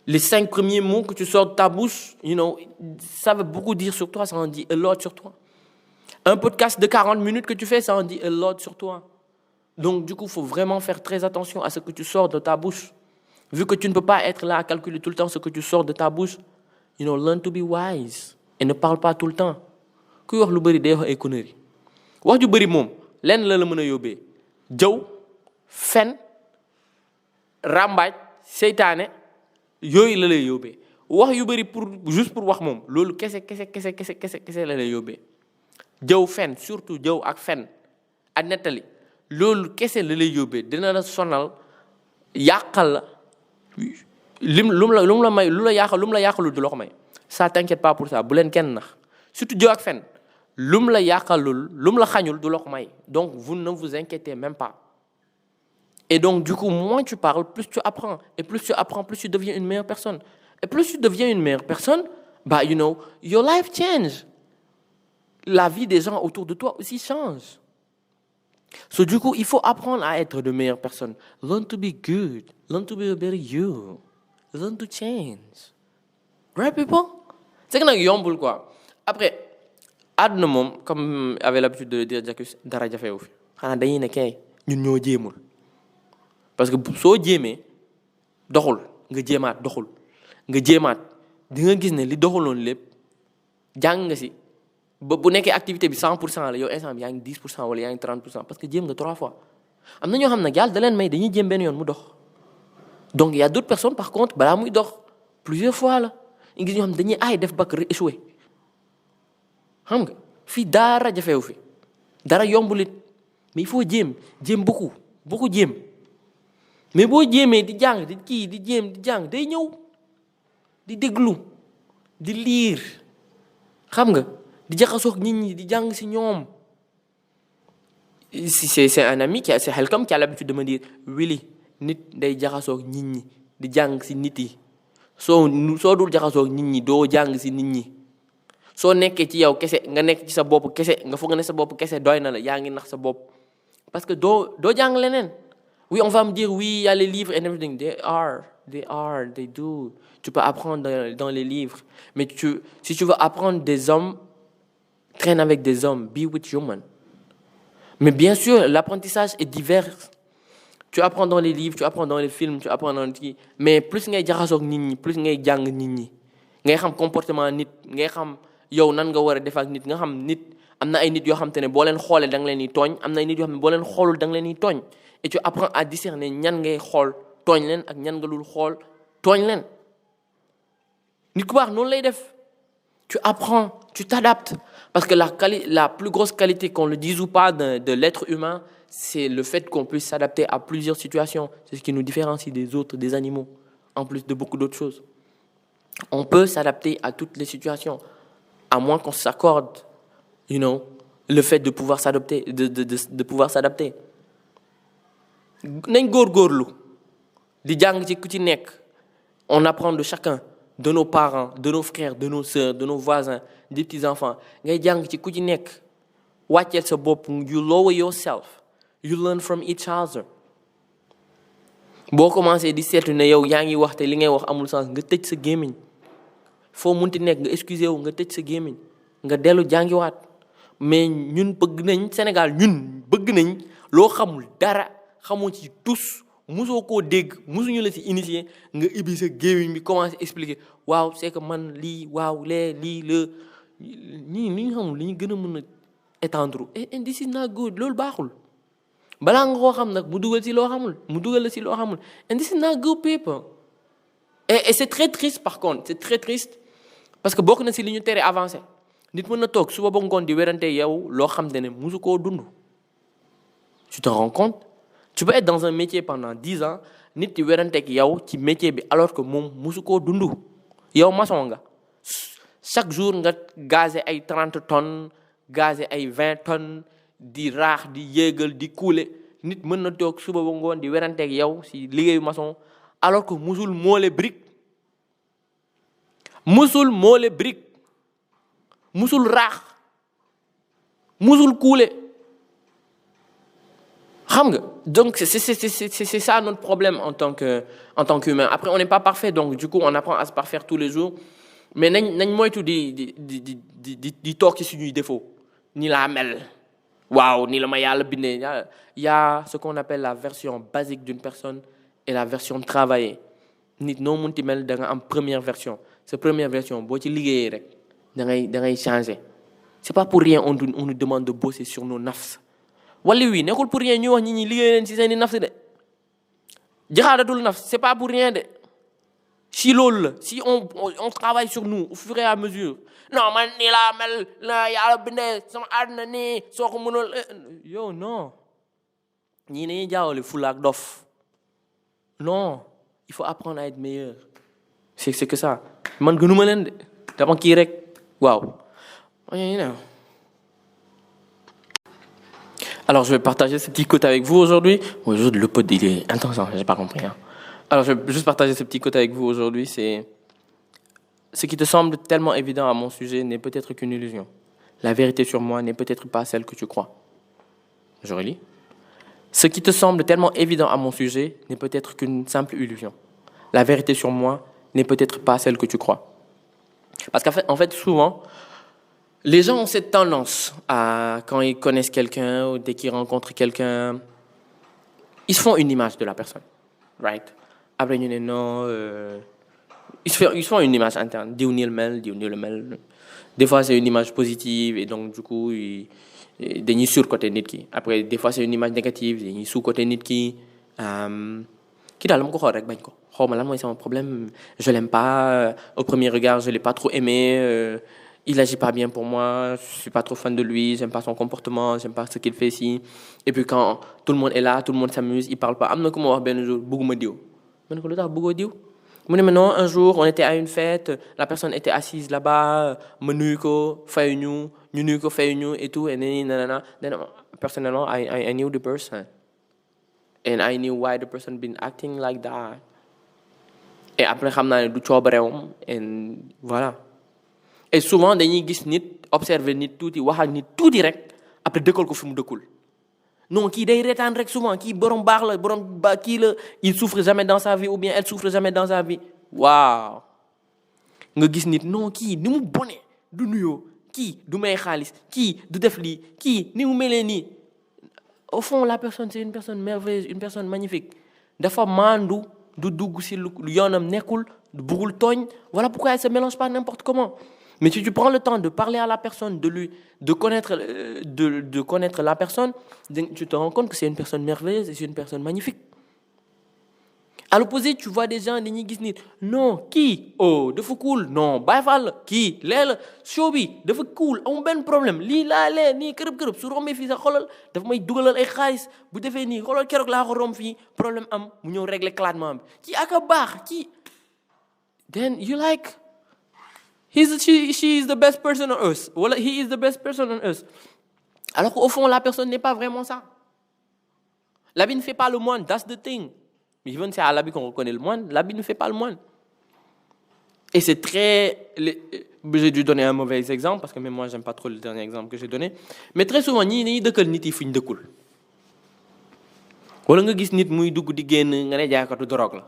Les 5 premiers mots que tu sors de ta bouche, you know, ça veut beaucoup dire sur toi, ça en dit a lot sur toi. Un podcast de 40 minutes que tu fais, ça en dit a lot sur toi. Donc du coup, il faut vraiment faire très attention à ce que tu sors de ta bouche. Vu que tu ne peux pas être là à calculer tout le temps ce que tu sors de ta bouche, you know, learn to be wise. Et ne parle pas tout le temps. Kuy wax lu bari day wax ay conneries. Wax ju bari moom lenn la mën a yóbbee jëw fen rambaaj seytaane yooyu la lay yóbbee wax yu bëri juste pour wax moom loolu kese la lay yóbbee jëw fen surtout jëw ak fen ak nettali loolu kese la lay yóbbee dina la sonal yàqal la lu la yàqalul du la ko may ça t'inquiète pas pour ça bu leen kenn nax surtout jëw ak fen lum la yàqalul lum la xañul du la ko may donc vous ne vous inquiétez même pas. Et donc du coup moins tu parles plus tu apprends et plus tu apprends plus tu deviens une meilleure personne et plus tu deviens une meilleure personne bah you know your life change, la vie des gens autour de toi aussi change. So du coup il faut apprendre à être de meilleures personnes, learn to be good, learn to be a better you, learn to change, right people? C'est que nag yombul quoi. Après àdduna moom comme avait l'habitude de le dire Jacques dara jafewu fi xanaa dañuy ne kay ñun ñoo jéemul parce que soo jéemee doxul nga jéemaat doxul nga jéemaat di nga gis ne li doxuloon lépp jàng nga si ba bu nekkee activité bi 100% la yow instant bi yaa ngi 10% wala yaa ngi 30% parce que jéem nga 3 fois. am na ñoo xam ne yàlla da leen may dañuy jéem benn yoon mu dox donc il y a d'autres personnes par contre balaa muy dox plusieurs fois la nga gis ñoo xam ne dañuy aay def bac échoué. xam nga fii dara jafewu fi dara yombulit mais il faut jéem beaucoup jéem mais boo jéemee di jàng di kii di jéem di jàng day ñëw di déglu di liir xam nga di jaxasoog nit ñi di jàng si ñoom. C'est un ami c'est Helcom qui a l'habitude de me dire Willy nit day jaxasoog nit ñi di jàng si nit yi soo dul jaxasoog nit ñi doo jàng si nit ñi. soo nekkee ci yow kese nga nekk ci sa bopp kese nga foog ne sa bopp kese doy na la yaa ngi nax sa bopp parce que doo jàng leneen. Oui, on va me dire, oui, il y a les livres and everything. They do. Tu peux apprendre dans les livres. Mais si tu veux apprendre des hommes, traîne avec des hommes. Be with human. Mais bien sûr, l'apprentissage est divers. Tu apprends dans les livres, tu apprends dans les films, tu apprends dans les... Mais plus ngay jaxasoog nit ñi, plus ngay jàng nit ñi. Ngay xam comportement nit, ngay xam yow nan nga war a def ak nit, nga xam nit am na ay nit yoo xam te ne boo leen xoolee da nga leen di tooñ, am na ay nit yoo xam ne boo leen xoolul da nga leen di tooñ. Et tu apprends à discerner ñan ngay xool tooñ leen ak ñan nga dul xool tooñ leen nit ku baax noonu lay def tu apprends tu t'adaptes parce que la plus grosse qualité qu'on le dise ou pas de l'être humain c'est le fait qu'on puisse s'adapter à plusieurs situations c'est ce qui nous différencie des autres des animaux en plus de beaucoup d'autres choses on peut s'adapter à toutes les situations à moins qu'on s'accorde le fait de pouvoir s'adapter de pouvoir s'adapter nañ góorgóorlu di jàng ci ku ci nekk on apprend de chacun de nos parents de nos frères de nos sœurs de nos voisins des petits enfants ngay jàng ci ku ci nekk wàcceel sa bopp you lower yourself you learn from each other boo commencé di seetlu ne yow yaa ngi wax te li ngay wax amul sens nga tëj sa gémmiñ foo munti nekk nga excusé wu nga tëj sa gémmiñ nga dellu jàngiwaat mais ñun bëgg nañ Sénégal ñun bëgg nañ loo xamul dara xamoo ci tous mosoo koo dégg mosuñu la ci initier nga ibbi sa gémmiñ bi commencé expliquer waaw c'est que man lii waaw lii la ñii li ñu xamul li ñu gën a mën a étendre and this is not good loolu baaxul balaa nga koo xam nag mu dugal ci loo xamul mu dugal la ci loo xamul and this is not good people et c'est très triste par contre c'est très triste parce que bokk na ci li ñu tere avancé nit mën na toog suba ba ngoon di werante yow loo xam ne mosu koo dund tu te rends compte tu peux être dans un métier pendant 10 ans nit di weranteeg yow ci métier bi alors que moom musu koo dund yow maçon nga chaque jour nga gazé ay 30 tonnes gazé ay 20 tonnes di raax di yéegal di couler nit mën na toog suba ba ngoon di weranteeg yow si liggéeyu maçon alors que musul moole brique musul raax musul couler xam nga donc c'est ça notre problème en tant qu'humain après on n'est pas parfait donc du coup on apprend à se parfaire tous les jours mais nañ moytu di toog ci suñuy défaut ni laa mel waaw ni la ma yàlla bindee y a ce qu'on appelle la version basique d'une personne et la version travaillée nit noo munti mel da nga am première version sa première version boo ci liggéeyee rek da ngay changer c'est pas pour rien on nous demande de bosser sur nos nafs wala wi nekkul pour rien ñuy wax ñi liggéey leen ci seeni nafs de jaxaadatul nafs c'est pas pour rien de si loolu la si on travaille sur nous au fur et à mesure non man nii laa mel la yàlla bindee sama àdduna nii soo ko mënul yow non ñii nañuy jaawale fula ak dof non il faut apprendre à être meilleur c'est que ça man gënuma leen de dama kii rek waaw Alors, je vais partager ce petit quote avec vous aujourd'hui. Oui, le pote, il est intéressant, j'ai pas compris. Hein. Alors, je vais juste partager ce petit quote avec vous aujourd'hui. C'est ce qui te semble tellement évident à mon sujet n'est peut-être qu'une illusion. La vérité sur moi n'est peut-être pas celle que tu crois. Je relis. Ce qui te semble tellement évident à mon sujet n'est peut-être qu'une simple illusion. La vérité sur moi n'est peut-être pas celle que tu crois. Parce qu'en fait, souvent, les gens ont cette tendance à, quand ils connaissent quelqu'un ou dès qu'ils rencontrent quelqu'un, ils se font une image de la personne, right? Après, ils se font une image interne. Diw nii la mel, diw nii la mel. Des fois, c'est une image positive et donc, du coup, dañuy surcoté nit ki. Après, des fois, c'est une image négative, dañuy sous-coté nit ki. Kii daal dama ko xool rek bañ ko. Xaw ma lan mooy sama problème. Je l'aime pas. Au premier regard, je l'ai pas trop aimé. Il agit pas bien pour moi, je suis pas trop fan de lui, j'aime pas son comportement, j'aime pas ce qu'il fait ici. Et puis quand tout le monde est là, tout le monde s'amuse, il parle pas. Am na ku ma wax benn jour bëgguma diw. Ma ne ko lu tax bëggoo diw? Mu ne ma non, un jour on était à une fête, la personne était assise là-bas, ma nuyu ko, fayuñu, ñu nuyu ko fayuñu et tout et nanana. Then personnellement I knew the person. And I knew why the person been acting like that. Et après xam naa ne du coobareewam and voilà. et souvent dañuy gis nit observer nit tuuti wax ak nit tuuti rek après dëkkal ko fi mu dëkkul non kii day reetaan rek souvent kii borom baax la borom ba kii la il souffre jamais dans sa vie ou bien elle souffre jamais dans sa vie waaw nga gis nit non kii ni mu bone du nuyoo kii du may xaalis kii du def lii kii ni mu melee nii au fond la personne c'est une personne merveilleuse une personne magnifique dafa maandu du dugg si lu yoonam nekkul du bëggul tooñ voilà pourquoi elle se mélange pas n'importe comment mais si tu prends le temps de parler à la personne de connaître la personne tu te rends compte que c'est une personne merveilleuse et c'est une personne magnifique. À l'opposé tu vois des gens dañuy gis nit non kii oh dafa cool non Baye Fall la kii lee la show bi dafa cool amul benn problème lii laa lee nii kërëb su rombee fii sax xoolal dafa may dugalal ay xaalis bu defee nii xoolal keroog laa ko romb fii problème am mu ñëw régler clatement bi kii ak a baax kii then you like she is the best person on earth wala he is the best person on earth alors qu'au fond la personne n'est pas vraiment ça. L'habit ne fait pas le moine, that's the thing. Even c'est à l'habit qu'on reconnaît le moine, l'habit ne fait pas le moine. Et c'est très... J'ai dû donner un mauvais exemple, parce que même moi, j'aime pas trop le dernier exemple que j'ai donné. Mais très souvent, ñi dëkkal nit yi fuñ dëkkul. Wala nga gis nit muy dugg di génn nga ne jaaykatu drogue la.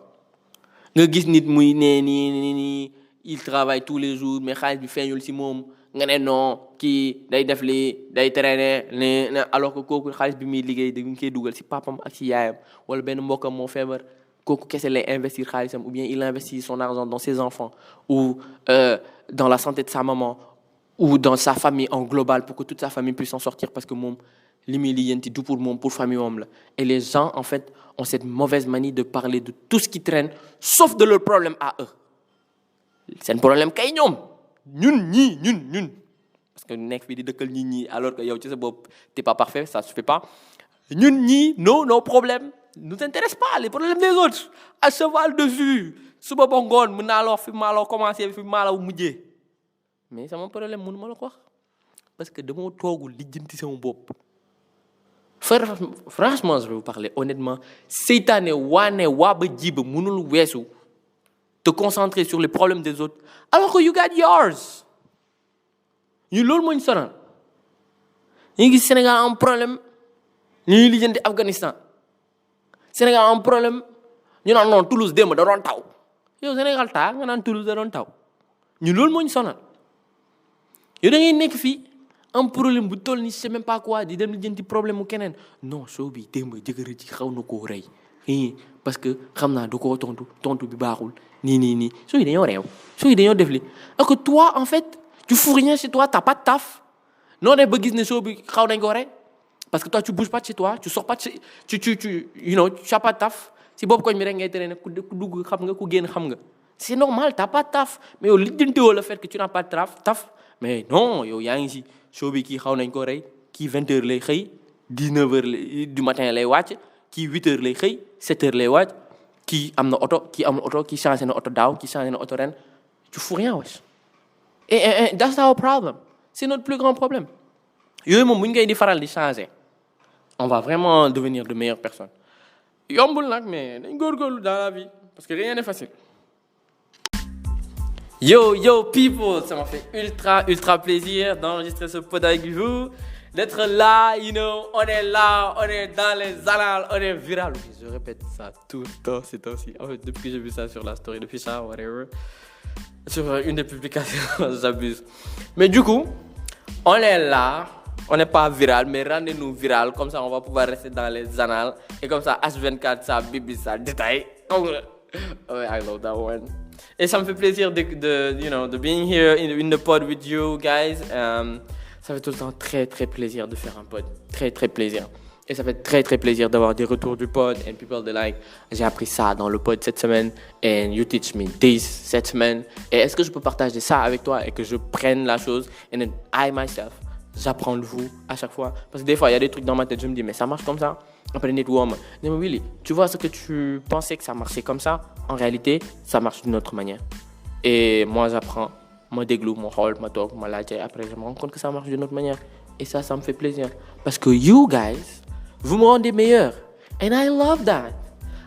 Nga gis nit muy nee nii il travaille tous les jours mais xaalis bi feeñul si moom nga ne non kii day def lii day traîner ne alors que kooku xaalis bi muy liggéey dañ koy dugal si papam ak si yaayam wala benn mbokkam moo feebar kooku kese lay investir xaalisam ou bien il investit son argent dans ses enfants ou dans la santé de sa maman ou dans sa famille en global pour que toute sa famille puisse en sortir parce que moom li muy lijjanti du pour moom pour famille moom la. Et les gens en fait ont cette mauvaise manie de parler de tout ce qui traîne sauf de leurs problèmes à eux. Seen problème kay ñoom ñun parce que nekk fii di dëkkal ñi alors que yow ci sa bopp t'es pas parfait ça se fait pas ñun ñii nos problèmes nous intéressent pas les problèmes des autres à cheval dessus suba ba ngoon mën naa la wax fi maa la commencé fi maa la mujjee mais sama problème mënu ma la ko wax parce que dama toogul lijjanti sama bopp. Franchement je vais vous parler honnêtement seytaane waane waa ba jiba mënul weesu te concentrer sur les problèmes des autres alors que you got yours. ñu loolu moo ñu sonal ñu ngi gis Sénégal am problème ñu ngi lijjanti Afghanistan Sénégal am problème ñu naan non Toulouse démb da doon taw yow Sénégal taa nga naan Toulouse da doon taw ñu loolu moo ñu sonal yow da ngay nekk fii am problème bu toll ni je sais même pas quoi di dem lijjanti problème mu keneen non soo bi démb jëkkër ji xaw na koo rey parce que xam naa du koo tontu bi baaxul nii soo yi dañoo réew soo yi dañoo def li alors que toi en fait tu fous rien chez toi t'as pas de taf non def ba gis ne soo bi xaw nañ ko rey parce que toi tu bouges pas de chez toi tu sors pas de chez tu as pas de taf si boobu koñ mi rek ngay tere ne ku dugg xam nga ku génn xam nga c'est normal t'as pas de taf mais yow lijjantiwoo le fait que tu n'as pas de taf mais non yow yaa ngi si soo bi kii xaw nañ ko rey kii 20h lay xëy 19h du matin lay wàcc kii 8h lay xëy 7h lay wàcc kii am na oto kii changé na oto daaw kii changé na oto ren tu fous rien wesh. Et that's our problem c'est notre plus grand problème yooyu moom bu ñu koy di faral di changer on va vraiment devenir de meilleures personnes yombul nag mais dañ góorgóorlu dans la vie parce que rien n'est facile. Yo people, ça m'a fait ultra plaisir d'enregistrer ce pod avec vous, d'être là, on est là, on est dans les annales, on est viral. Oui, je répète ça tout le temps, c'est aussi. En fait, depuis que j'ai vu ça sur la story de Fisha, whatever, sur une des publications, j'abuse. Mais du coup, on est là, on n'est pas viral, mais rendez-nous viral, comme ça on va pouvoir rester dans les annales, et comme ça H24, ça, Bibi, ça, détail. Oh, I love that one. Et ça me fait plaisir de being here in the pod with you guys. Ça fait tout le temps très plaisir de faire un pod, très plaisir. Et ça fait très plaisir d'avoir des retours du pod and people they like. J'ai appris ça dans le pod cette semaine and you teach me this cette semaine. Et est-ce que je peux partager ça avec toi et que je prenne la chose and then I myself j'apprends le vous à chaque fois parce que des fois il y a des trucs dans ma tête je me dis mais ça marche comme ça. Après nit woo ma ne ma Willy tu vois ce que tu pensais que ça marchait comme ça en réalité ça marche d'une autre manière et moi j'apprends ma déglu ma xool ma toog ma laajte après je me rends compte que ça marche d'une autre manière et ça me fait plaisir parce que you guys vous me rendez meilleur and I love that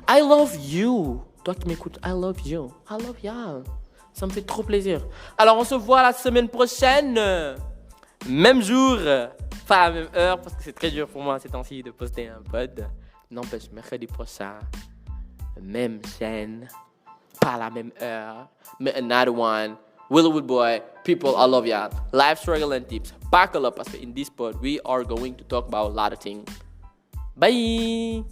I love you toi qui m'écoutes I love you I love y'all Ça me fait trop plaisir. Alors, on se voit la semaine prochaine. Même jour. Pas à la même heure, parce que c'est très dur pour moi ces temps-ci de poster un pod. N'empêche, mercredi prochain, même chaîne, pas à la même heure, mais another one. Willowwood Boy, people, I love ya. Life struggle and tips. Buckle up, parce que in this pod, we are going to talk about a lot of things. Bye!